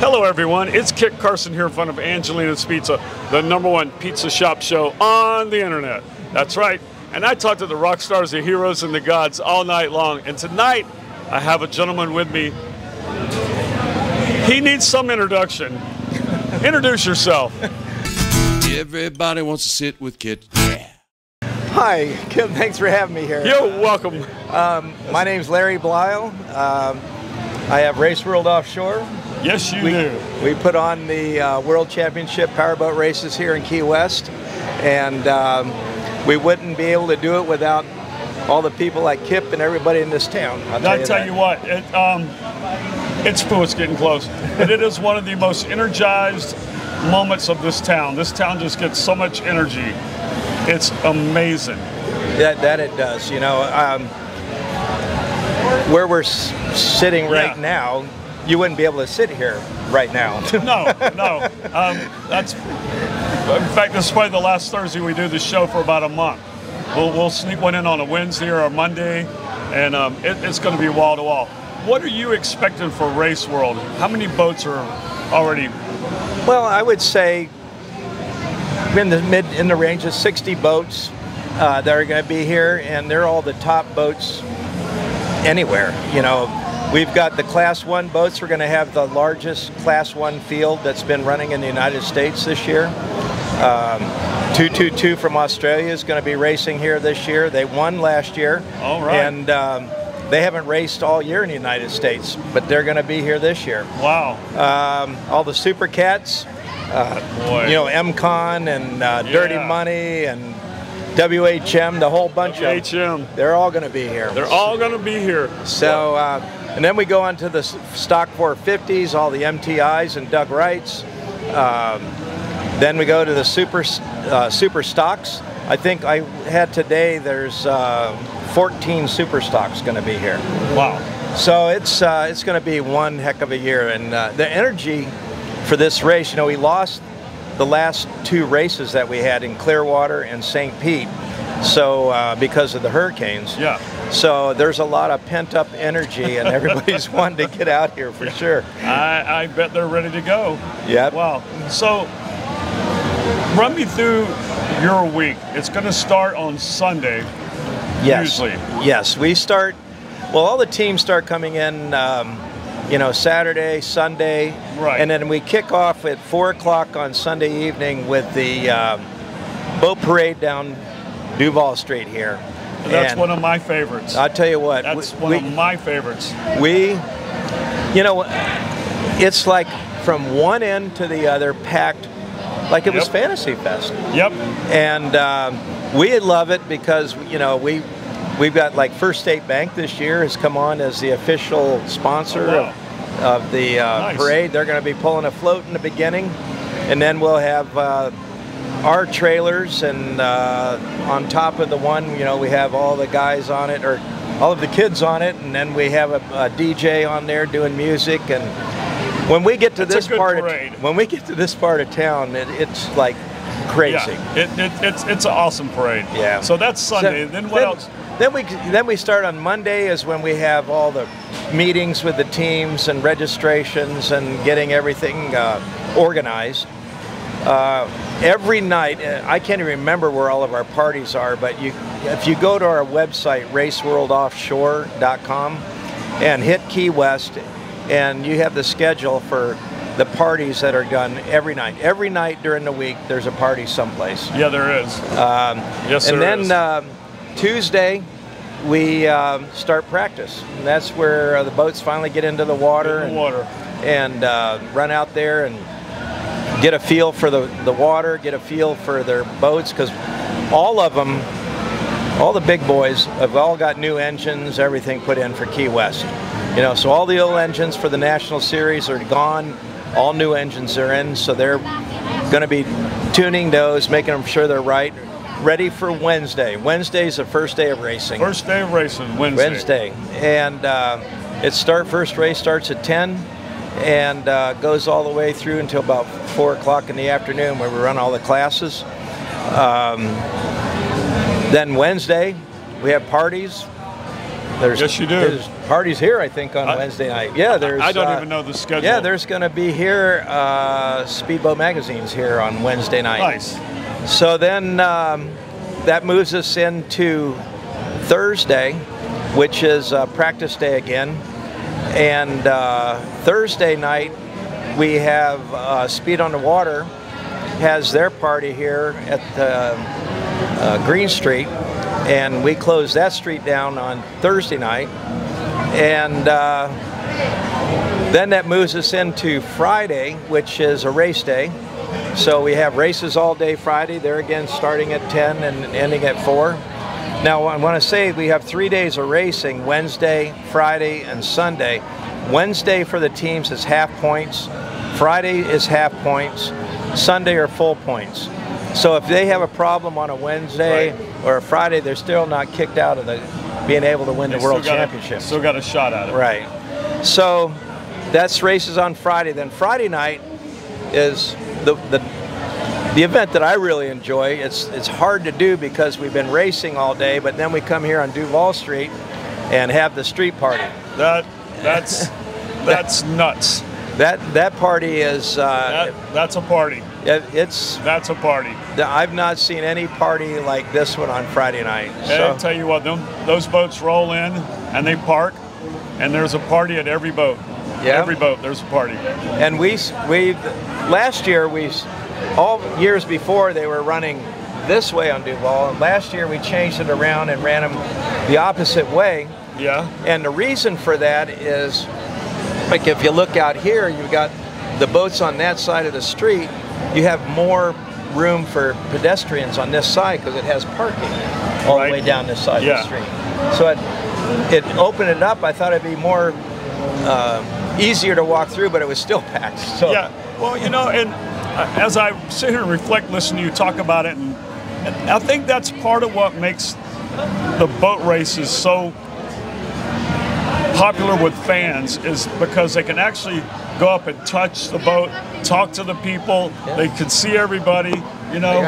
Hello everyone, it's Kit Carson here in front of Angelina's Pizza, the #1 pizza shop show on the internet. That's right, and I talk to the rock stars, the heroes, and the gods all night long. And tonight, I have a gentleman with me. He needs some introduction. Introduce yourself. Everybody wants to sit with Kit. Yeah. Hi, Kit, thanks for having me here. You're welcome. My name's Larry Bleil. I have Race World Offshore. Yes, you do. We put on the World Championship powerboat races here in Key West, and we wouldn't be able to do it without all the people like Kip and everybody in this town. I'll tell you what, it's getting close, but it is one of the most energized moments of this town. This town just gets so much energy. It's amazing. That it does. You know, where we're sitting right now, you wouldn't be able to sit here right now. No. In fact, this is probably the last Thursday we do this show for about a month. We'll sneak one in on a Wednesday or a Monday, and it's going to be wall to wall. What are you expecting for Race World? How many boats are already? Well, I would say in the range of 60 boats that are going to be here, and they're all the top boats anywhere. You know, we've got the Class 1 boats. We're going to have the largest Class 1 field that's been running in the United States this year. 222 from Australia is going to be racing here this year. They won last year. All right. And they haven't raced all year in the United States, but they're going to be here this year. Wow. All the Super Cats, you know, M-Con and Dirty Money and WHM, the whole bunch of them. They're all going to be here. They're all going to be here. So, and then we go on to the stock 450s, all the MTIs and Doug Wrights. Then we go to the super stocks. I think I had today, there's 14 super stocks going to be here. Wow. So it's going to be one heck of a year. And the energy for this race, you know, we lost the last 2 races that we had in Clearwater and St. Pete, so because of the hurricanes. Yeah. So there's a lot of pent-up energy, and everybody's wanting to get out here for sure. I bet they're ready to go. Yeah. Wow. So run me through your week. It's going to start on Sunday. Yes. Usually. Yes. We start. Well, all the teams start coming in. You know, Saturday, Sunday, right. And then we kick off at 4 o'clock on Sunday evening with the boat parade down Duval Street here. That's one of my favorites. I'll tell you what. That's one of my favorites. You know, it's like from one end to the other, packed like it was Fantasy Fest. Yep. And we love it because, you know, we've got like First State Bank this year has come on as the official sponsor of the parade. They're going to be pulling a float in the beginning, and then we'll have our trailers, and on top of the one, you know, we have all the guys on it, or all of the kids on it, and then we have a DJ on there doing music. And when we get to this part of town, it's like crazy. Yeah. It's an awesome parade. Yeah. So that's Sunday. Then what else? Then we start on Monday is when we have all the meetings with the teams and registrations and getting everything organized. Every night, I can't even remember where all of our parties are, but if you go to our website, raceworldoffshore.com, and hit Key West, and you have the schedule for the parties that are done every night. Every night during the week, there's a party someplace. Yeah, there is. Yes, there is. And then Tuesday, we start practice. And that's where the boats finally get into the water. And run out there and get a feel for the water, get a feel for their boats, because all of them, all the big boys, have all got new engines, everything put in for Key West. You know, so all the old engines for the National Series are gone. All new engines are in, so they're going to be tuning those, making them sure they're ready for Wednesday. Wednesday's the first day of racing. First day of racing, Wednesday. And first race starts at 10 and goes all the way through until about 4 o'clock in the afternoon, where we run all the classes. Then Wednesday, we have parties. Yes, you do. There's parties here, I think, on Wednesday night. Yeah, there's. I don't even know the schedule. Yeah, there's going to be here, Speedboat Magazine's here on Wednesday night. Nice. So then that moves us into Thursday, which is practice day again. And Thursday night, we have Speed on the Water has their party here at the Green Street, and we close that street down on Thursday night. And then that moves us into Friday, which is a race day. So we have races all day Friday. They're again starting at 10 and ending at 4. Now I want to say we have 3 days of racing: Wednesday, Friday, and Sunday. Wednesday for the teams is half points. Friday is half points. Sunday are full points. So if they have a problem on a Wednesday or a Friday, they're still not kicked out of being able to win the World Championship. Still got a shot at it. Right. So that's races on Friday. Then Friday night is the event that I really enjoy. It's hard to do because we've been racing all day, but then we come here on Duval Street and have the street party. That's nuts. That party is that's a party. That's a party. I've not seen any party like this one on Friday night. And I'll tell you what, those boats roll in and they park, and there's a party at every boat. Yeah. Every boat, there's a party. And we last year all years before they were running this way on Duval, and last year we changed it around and ran them the opposite way. Yeah. And the reason for that is, like, if you look out here, you've got the boats on that side of the street. You have more room for pedestrians on this side because it has parking all the way down this side of the street. So it opened it up. I thought it'd be more easier to walk through, but it was still packed. So. Yeah. Well, you know, and as I sit here and reflect, listen to you talk about it, and I think that's part of what makes the boat races so popular with fans, is because they can actually go up and touch the boat, talk to the people. Yeah. They can see everybody. You know,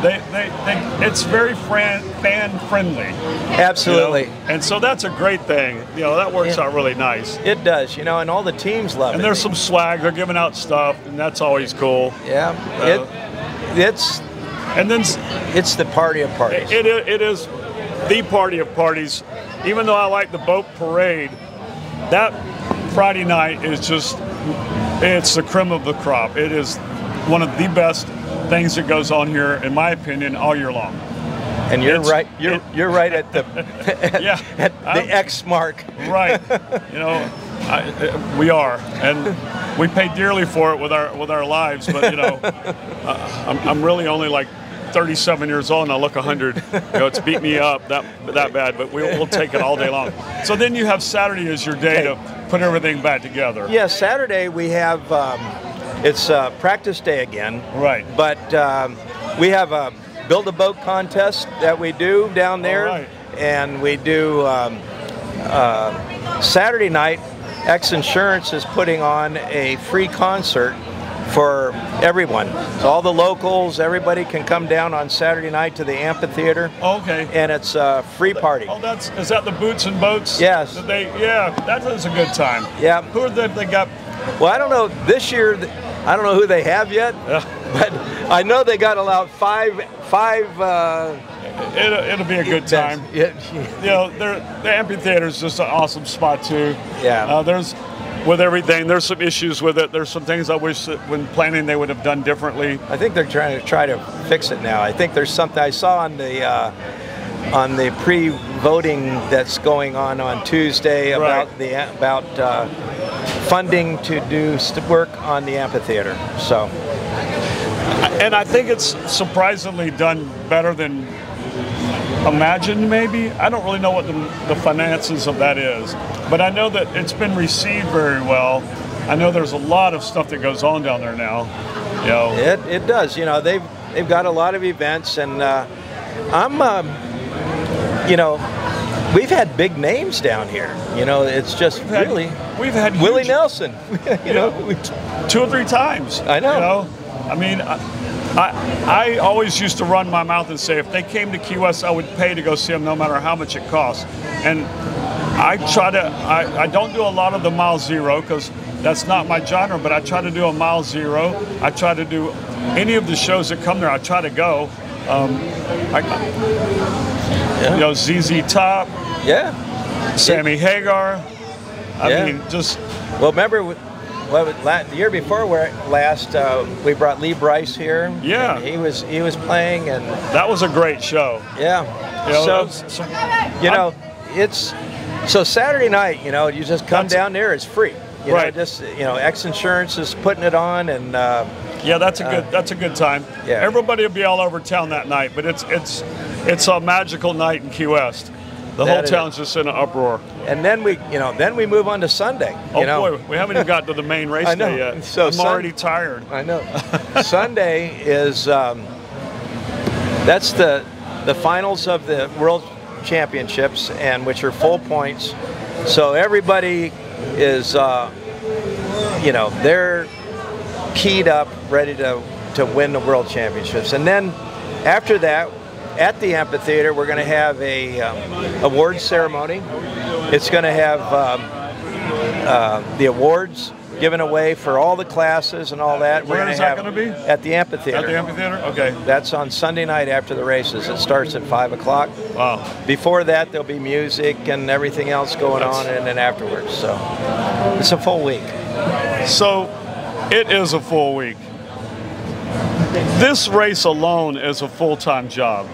it's very fan friendly. Absolutely. You know? And so that's a great thing. You know, that works out really nice. It does. You know, and all the teams love it. And there's some swag. They're giving out stuff, and that's always cool. Yeah. It's the party of parties. It is the party of parties. Even though I like the boat parade, that Friday night is it's the creme of the crop. It is one of the best things that goes on here, in my opinion, all year long. And you're right. You're right at the X mark. Right. You know, we are, and we pay dearly for it with our lives. But you know, I'm really only like 37 years old, and I look 100. You know, it's beat me up that bad, but we'll take it all day long. So then you have Saturday as your day to put everything back together. Yeah, Saturday we have it's practice day again. Right. But we have a build-a-boat contest that we do down there, and we do Saturday night. X Insurance is putting on a free concert for everyone. So all the locals, everybody can come down on Saturday night to the amphitheater. Okay. And it's a free party. Oh, is that the Boots and Boats? Yes. That was a good time. Yeah. Who are they got? Well, I don't know. This year, I don't know who they have yet, but I know they got allowed five. It'll be a good time. You know, the amphitheater is just an awesome spot too. Yeah. With everything, there's some issues with it. There's some things I wish that when planning they would have done differently. I think they're trying to fix it now. I think there's something I saw on the pre-voting that's going on Tuesday about funding to do work on the amphitheater. So, and I think it's surprisingly done better than imagined. Maybe I don't really know what the finances of that is, but I know that it's been received very well. I know there's a lot of stuff that goes on down there now. You know, it does. You know, they've got a lot of events, and you know, we've had big names down here. You know, it's just we've had Willie Nelson. you know, 2 or 3 times. I know. You know, I mean, I always used to run my mouth and say if they came to Key West, I would pay to go see them no matter how much it costs. And I try to, I don't do a lot of the mile zero because that's not my genre, but I try to do a mile zero. I try to do any of the shows that come there, I try to go. You know, ZZ Top. Yeah. Sammy Hagar. I mean, just. Well, remember, the year before last, we brought Lee Bryce here. Yeah. He was playing, and that was a great show. Yeah. You know, it's so Saturday night. You know, you just come down there. It's free. You know, just X Insurance is putting it on, and yeah, that's a good time. Yeah. Everybody will be all over town that night, but it's a magical night in Key West. The whole town's just in an uproar. And then we move on to Sunday. Boy, we haven't even got to the main race day yet. So I'm already tired. I know. Sunday is that's the finals of the World Championships, and which are full points. So everybody is they're keyed up, ready to win the World Championships. And then after that, at the amphitheater, we're going to have a awards ceremony. It's going to have the awards given away for all the classes and all that. Where is that going to be? At the amphitheater. At the amphitheater? Okay. That's on Sunday night after the races. It starts at 5 o'clock. Wow. Before that, there'll be music and everything else going on, and then afterwards. So it's a full week. So it is a full week. This race alone is a full-time job.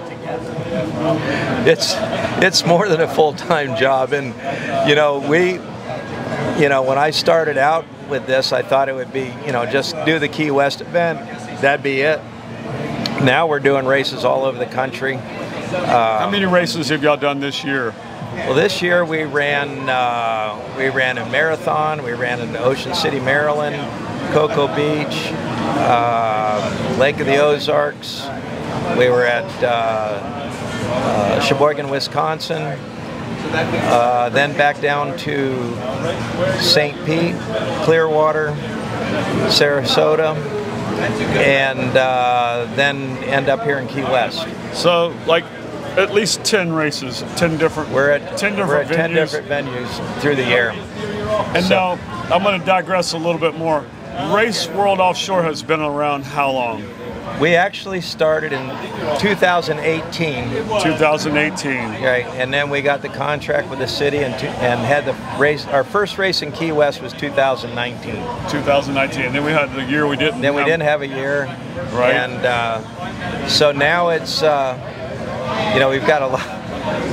It's more than a full-time job, and when I started out with this, I thought it would be just do the Key West event, that'd be it. Now we're doing races all over the country. How many races have y'all done this year? Well, this year we ran a marathon. We ran in Ocean City, Maryland, Cocoa Beach, Lake of the Ozarks. We were at Sheboygan, Wisconsin. Then back down to St. Pete, Clearwater, Sarasota, and then end up here in Key West. So, like, at least 10 races, 10 different. We're at 10 different venues. 10 different venues through the year. And now I'm going to digress a little bit more. Race World Offshore has been around how long? We actually started in 2018. 2018. Right, and then we got the contract with the city and had the race. Our first race in Key West was 2019. 2019. And then we had the year we didn't. Then we didn't have a year. Right. And so now it's we've got a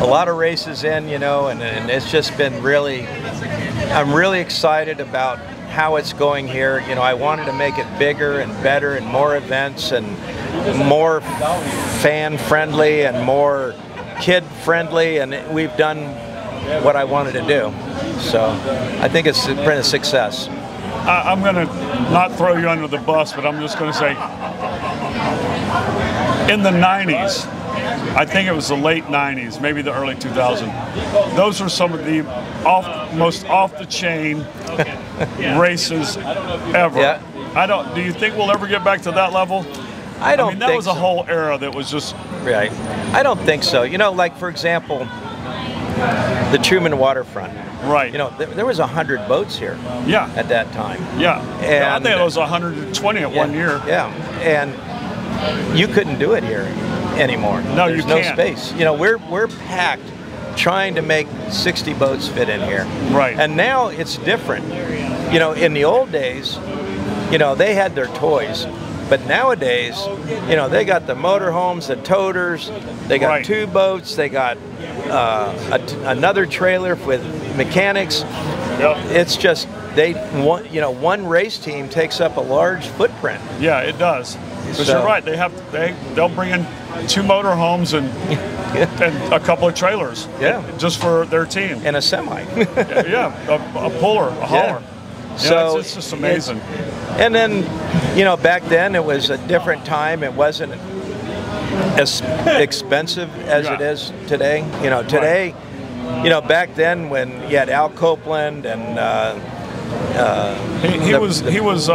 lot of races in, and it's just been really. I'm really excited about how it's going here. I wanted to make it bigger and better and more events and more fan friendly and more kid friendly, and we've done what I wanted to do. So I think it's been a success. I'm going to not throw you under the bus, but I'm just going to say in the 90s, I think it was the late 90s, maybe the early 2000s. Those were some of the most off-the-chain races ever. Yeah. Do you think we'll ever get back to that level? I don't mean, that think was a whole era that was just... Right. I don't think so. Like, for example, the Truman Waterfront. Right. There was 100 boats here. Yeah. At that time. Yeah. And I think it was 120 at one year. Yeah. And you couldn't do it here anymore. No, There's you can't. no space. We're packed trying to make 60 boats fit in here. Right. And now it's different. In the old days, they had their toys. But nowadays, they got the motorhomes, the toters, they got 2 boats, they got another trailer with mechanics. Yep. It's just one race team takes up a large footprint. Yeah, it does. But you're right. They'll bring in 2 motorhomes and a couple of trailers. Yeah. Just for their team. And a semi. Yeah, a puller, a hauler. Yeah, so it's just amazing. And then, back then it was a different time. It wasn't as expensive as it is today. Today, back then when you had Al Copeland and he was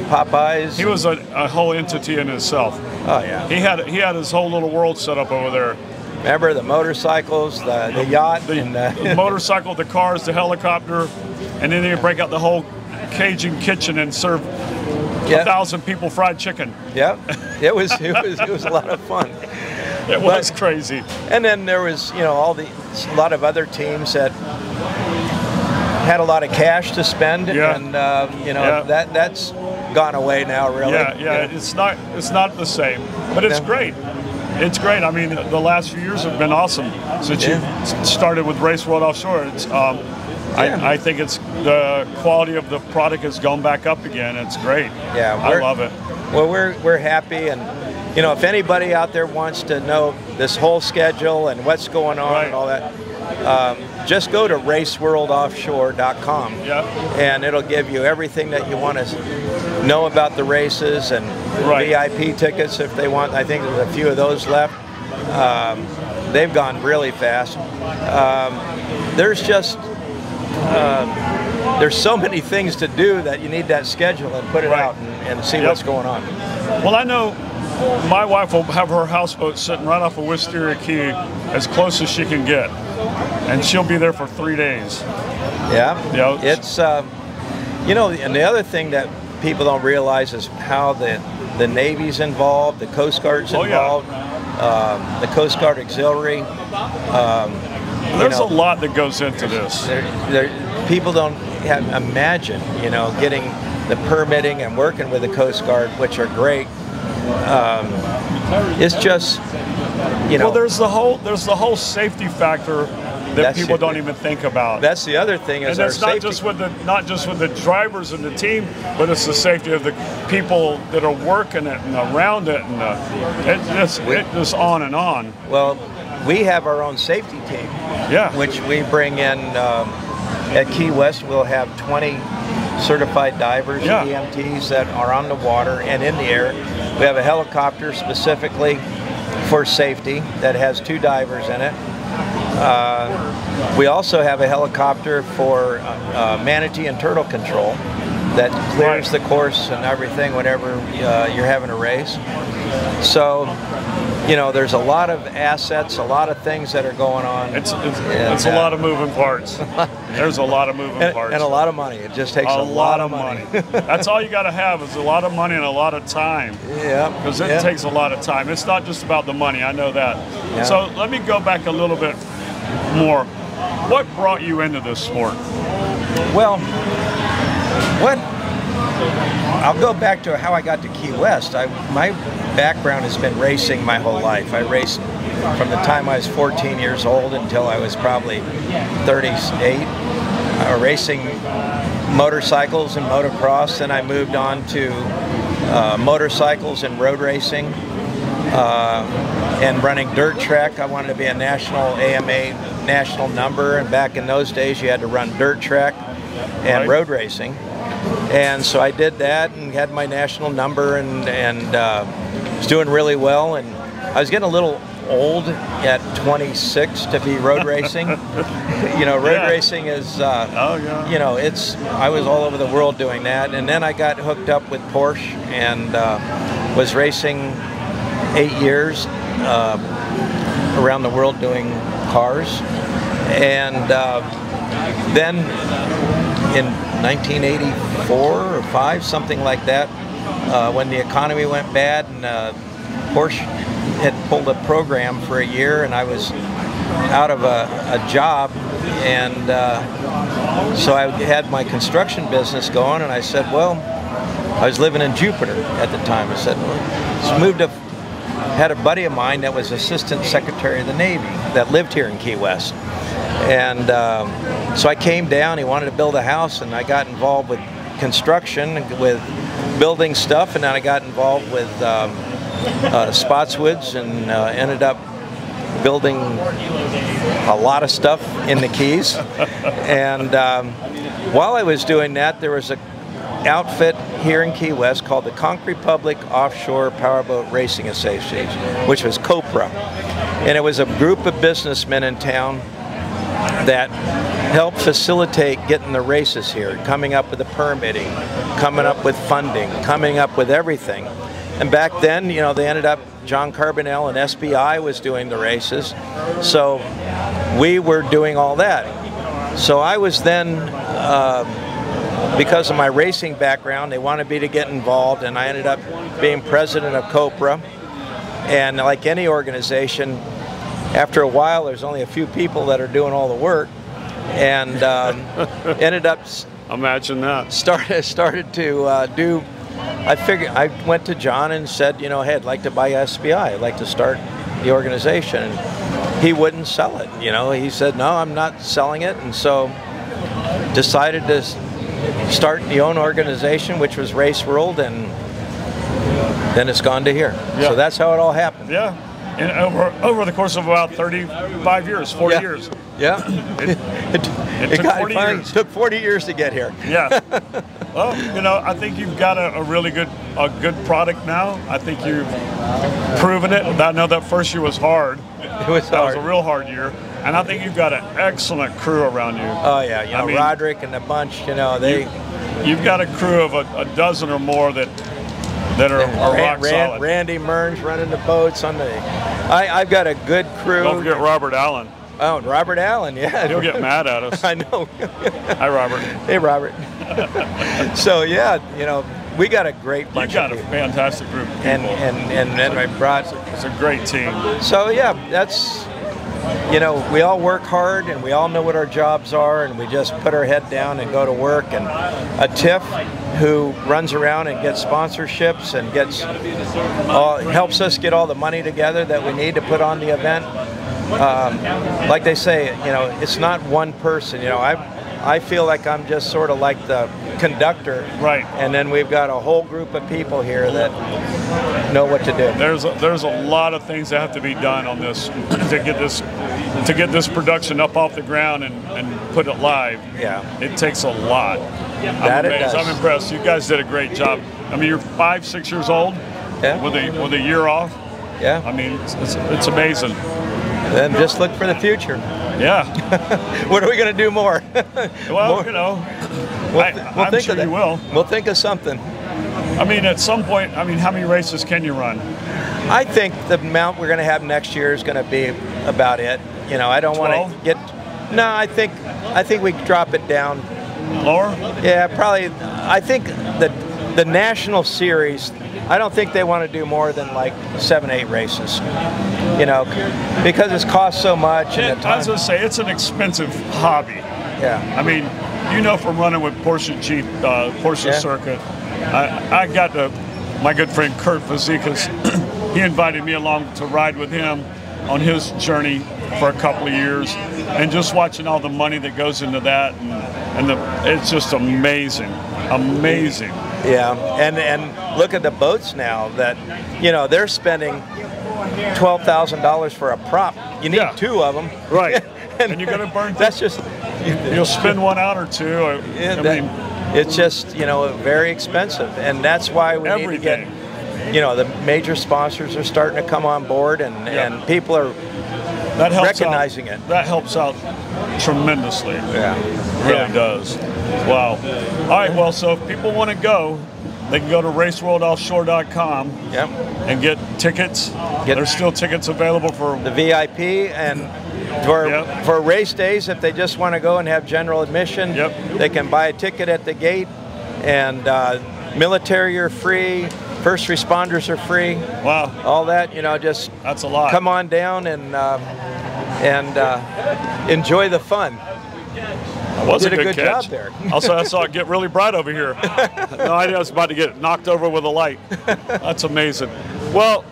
Popeyes. He was a whole entity in himself. Oh yeah. He had his whole little world set up over there. Remember the motorcycles, the yacht, the motorcycle, the cars, the helicopter, and then they break out the whole Cajun kitchen and serve 1,000 people fried chicken. Yeah, it was a lot of fun. It was crazy. And then there was, you know, a lot of other teams that had a lot of cash to spend, and you know, that's gone away now, really. Yeah. It's not the same, but it's great. It's great. I mean, the last few years have been awesome since you started with Race World Offshore. It's I think it's the quality of the product has gone back up again. It's great. Yeah, I love it. Well, we're happy, and you know, if anybody out there wants to know this whole schedule and what's going on and all that, just go to raceworldoffshore.com, and it'll give you everything that you want to know about the races and VIP tickets if they want. I think there's a few of those left. They've gone really fast. There's just there's so many things to do that you need that schedule and put it out and see what's going on. Well, I know my wife will have her houseboat sitting right off of Wisteria Key as close as she can get, and she'll be there for 3 days. Yeah, you know, it's you know, and the other thing that people don't realize is how the Navy's involved, the Coast Guard's involved, the Coast Guard Auxiliary. There's a lot that goes into this. People don't imagine, you know, getting the permitting and working with the Coast Guard, which are great. It's just, you know. Well, there's the whole safety factor that people don't even think about. That's the other thing is and it's not just with the drivers and the team, but it's the safety of the people that are working it and around it, and it goes on and on. Well, we have our own safety team, which we bring in at Key West. We'll have 20 certified divers, EMTs that are on the water and in the air. We have a helicopter specifically for safety that has 2 divers in it. We also have a helicopter for manatee and turtle control that clears the course and everything whenever you're having a race. So, you know, there's a lot of assets, a lot of things that are going on. It's a lot of moving parts. There's a lot of moving parts. And a lot of money. It just takes a lot of money. That's all you got to have is a lot of money and a lot of time. Yeah. Because it takes a lot of time. It's not just about the money. I know that. Yeah. So let me go back a little bit more. What brought you into this sport? Well, I'll go back to how I got to Key West. My background has been racing my whole life. I raced from the time I was 14 years old until I was probably 38, racing motorcycles and motocross. Then I moved on to motorcycles and road racing and running dirt track. I wanted to be a national AMA national number, and back in those days you had to run dirt track and road racing. And so I did that and had my national number and was doing really well. And I was getting a little old at 26 to be road racing. You know, road racing is, you know, I was all over the world doing that. And then I got hooked up with Porsche and was racing 8 years around the world doing cars. And then in 1984 or 5, something like that, when the economy went bad and Porsche had pulled a program for a year and I was out of a job, and so I had my construction business going, and I said, well, I was living in Jupiter at the time. I said, well, had a buddy of mine that was Assistant Secretary of the Navy that lived here in Key West. And so I came down, he wanted to build a house, and I got involved with construction, with building stuff, and then I got involved with Spotswoods and ended up building a lot of stuff in the Keys. And while I was doing that, there was an outfit here in Key West called the Conch Republic Offshore Powerboat Racing Association, which was COPRA. And it was a group of businessmen in town that helped facilitate getting the races here, coming up with the permitting, coming up with funding, coming up with everything. And back then, you know, they ended up, John Carbonell and SBI was doing the races. So we were doing all that. So I was then, because of my racing background, they wanted me to get involved, and I ended up being president of Copra. And like any organization, after a while, there's only a few people that are doing all the work, and ended up. Imagine that. Started to do. I went to John and said, you know, hey, I'd like to buy SBI. I'd like to start the organization. And he wouldn't sell it. You know, he said, no, I'm not selling it. And so decided to start the own organization, which was Race World, and then it's gone to here. Yeah. So that's how it all happened. Yeah. And over the course of about 35 years, 40 years. Yeah. It took 40 years. Took 40 years to get here. Yeah. Well, you know, I think you've got a really good product now. I think you've proven it. I know that first year was hard. It was hard. That was a real hard year. And I think you've got an excellent crew around you. Oh, yeah. You know, I mean, Roderick and a bunch, you know, You've got a crew of a dozen or more that are rock solid. Randy Mearns running the boats on the. I've got a good crew. Don't forget Robert Allen. Oh, Robert Allen, yeah. He'll get mad at us. I know. Hi, Robert. Hey, Robert. So yeah, you know, we got a great bunch. You got a fantastic group of people. And then I brought. It's a great team. So yeah, that's. You know, we all work hard and we all know what our jobs are, and we just put our head down and go to work. And a Tiff who runs around and gets sponsorships and helps us get all the money together that we need to put on the event. Like they say, you know, it's not one person. You know, I feel like I'm just sort of like the conductor, right? And then we've got a whole group of people here that know what to do. There's a lot of things that have to be done on this to get this production up off the ground and put it live. Yeah, it takes a lot. That it does. I'm impressed. You guys did a great job. I mean, you're 5-6 years old. Yeah. With a year off. Yeah. I mean, it's amazing. Then just look for the future. Yeah. What are we going to do more? Well, more? You know, I'm sure think of you will. We'll think of something. I mean, at some point, I mean, how many races can you run? I think the amount we're going to have next year is going to be about it. You know, I don't want to get. No, I think we drop it down. Lower? Yeah, probably. I think the national series. I don't think they want to do more than like 7-8 races, you know, because it's cost so much. I was going to say, it's an expensive hobby. Yeah. I mean, you know, from running with Porsche Circuit, I got my good friend Kurt Fazekas. He invited me along to ride with him on his journey for a couple of years, and just watching all the money that goes into that, and it's just amazing. Yeah, and look at the boats now that, you know, they're spending $12,000 for a prop. You need two of them. Right. and you're going to burn. That's just. You'll spin one out or two. I mean, it's just, you know, very expensive, and that's why we need to get. You know, the major sponsors are starting to come on board, and people are recognizing it. That helps out tremendously. Yeah. It really does. Wow. All right, well, so if people want to go, they can go to raceworldoffshore.com and get tickets. There's still tickets available for the VIP and for race days. If they just want to go and have general admission, they can buy a ticket at the gate, and military are free. First responders are free. Wow. All that, you know, just that's a lot. Come on down and enjoy the fun. That was a good job there. Also, I saw it get really bright over here. No idea I was about to get knocked over with a light. That's amazing. Well,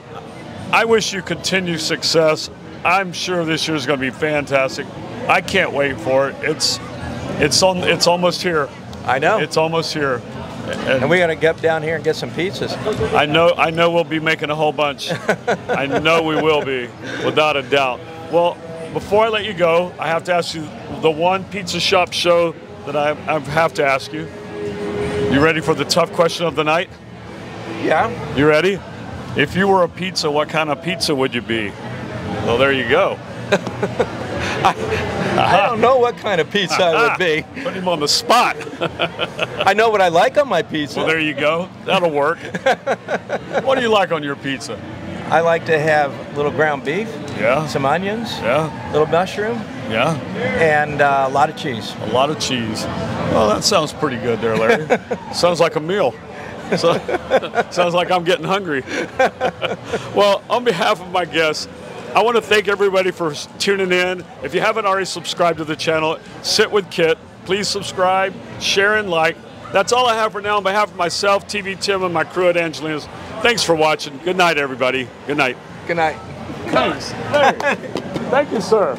I wish you continued success. I'm sure this year is going to be fantastic. I can't wait for it. It's almost here. I know. It's almost here. And we're going to get down here and get some pizzas. I know we'll be making a whole bunch. I know we will be, without a doubt. Well, before I let you go, I have to ask you the one pizza shop show that I have to ask you. You ready for the tough question of the night? Yeah. You ready? If you were a pizza, what kind of pizza would you be? Well, there you go. I don't know what kind of pizza I would be. Put him on the spot. I know what I like on my pizza. Well, there you go. That'll work. What do you like on your pizza? I like to have a little ground beef. Yeah. Some onions. Yeah. A little mushroom. Yeah. And a lot of cheese. A lot of cheese. Well, that sounds pretty good there, Larry. Sounds like a meal. So, sounds like I'm getting hungry. Well, on behalf of my guests, I want to thank everybody for tuning in. If you haven't already subscribed to the channel, Sit with Kit, please subscribe, share, and like. That's all I have for now. On behalf of myself, TV Tim, and my crew at Angelina's, thanks for watching. Good night, everybody. Good night. Good night. Thanks. Larry. Thank you, sir.